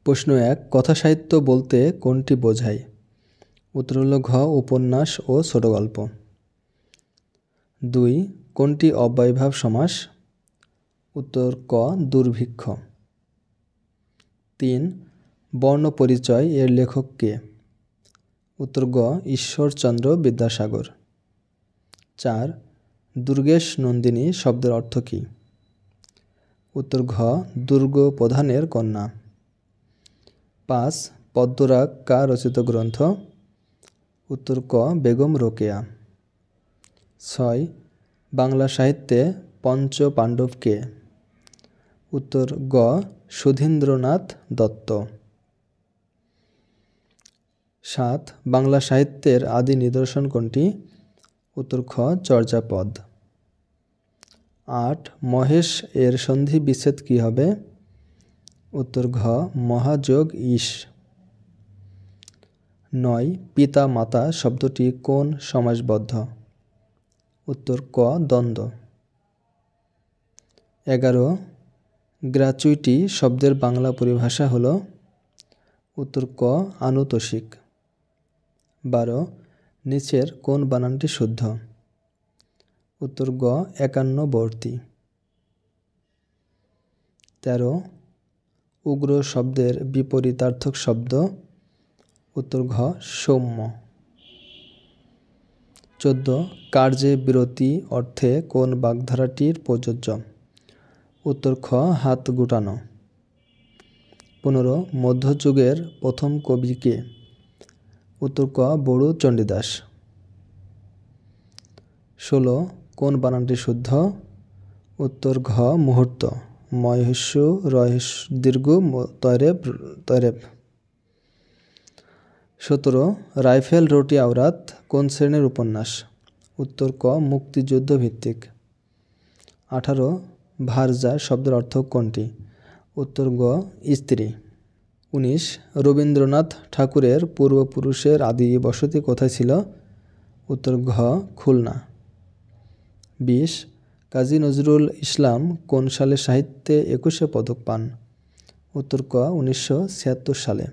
প্রশ্ন ১, কথা সাহিত্য বলতে কোনটি বোঝায়? উত্তর হলো ঘ, উপন্যাস ও ছোট গল্প। ২, কোনটি অব্যয়ভাব সমাস? উত্তর ক, দুর্ভিক্ষ। ৩, বর্ণপরিচয় এর লেখক কে? উত্তর গ, ঈশ্বরচন্দ্র বিদ্যাসাগর। ৪, দুর্গেশ নন্দিনী শব্দের অর্থ কী? উত্তর ঘ, দুর্গ প্রধানের কন্যা। ৫, পদ্মরাগ কার রচিত গ্রন্থ? উত্তর ক, বেগম রোকেয়া। ৬, বাংলা সাহিত্যে পঞ্চ পাণ্ডব কে? উত্তর গ, সুধীন্দ্রনাথ দত্ত। ৭, বাংলা সাহিত্যের আদি নিদর্শন কোনটি? উত্তর খ, চর্যাপদ। ৮, মহেশ এর সন্ধি বিচ্ছেদ কী হবে? উত্তর ঘ, মহাযোগ ঈশ। ৯, পিতা মাতা শব্দটি কোন সমাসবদ্ধ? উত্তর ক, দ্বন্দ্ব। ১১, গ্র্যাচুইটি শব্দের বাংলা পরিভাষা হল? উত্তর ক, আনুতোষিক। ১২, নিচের কোন বানানটি শুদ্ধ? উত্তর গ, একান্নবর্তী। ১৩, উগ্র শব্দের বিপরীতার্থক শব্দ? উত্তর ঘ, সৌম্য। ১৪, কার্যে বিরতি অর্থে কোন বাগধারাটির প্রযোজ্য? উত্তর খ, হাত গুটানো। ১৫, মধ্যযুগের প্রথম কবি কে? উত্তর ক, বড়ু চণ্ডীদাস। ১৬, কোন বানানটি শুদ্ধ? উত্তর ঘ, মুহূর্ত, ময়হস্যু দীর্ঘ তয়রেব। ১৭, রাইফেল রোটি আওরাত কোন শ্রেণীর উপন্যাস? উত্তর ক, মুক্তিযুদ্ধ ভিত্তিক। ১৮, ভার্যা শব্দের অর্থ কোনটি? উত্তর গ, স্ত্রী। ১৯, রবীন্দ্রনাথ ঠাকুরের পূর্বপুরুষের আদি বসতি কোথায় ছিল? উত্তর ঘ, খুলনা। ২০, কাজী নজরুল ইসলাম কোন সালে সাহিত্যে একুশে পদক পান? উত্তর ক, ১৯৭৬ সালে।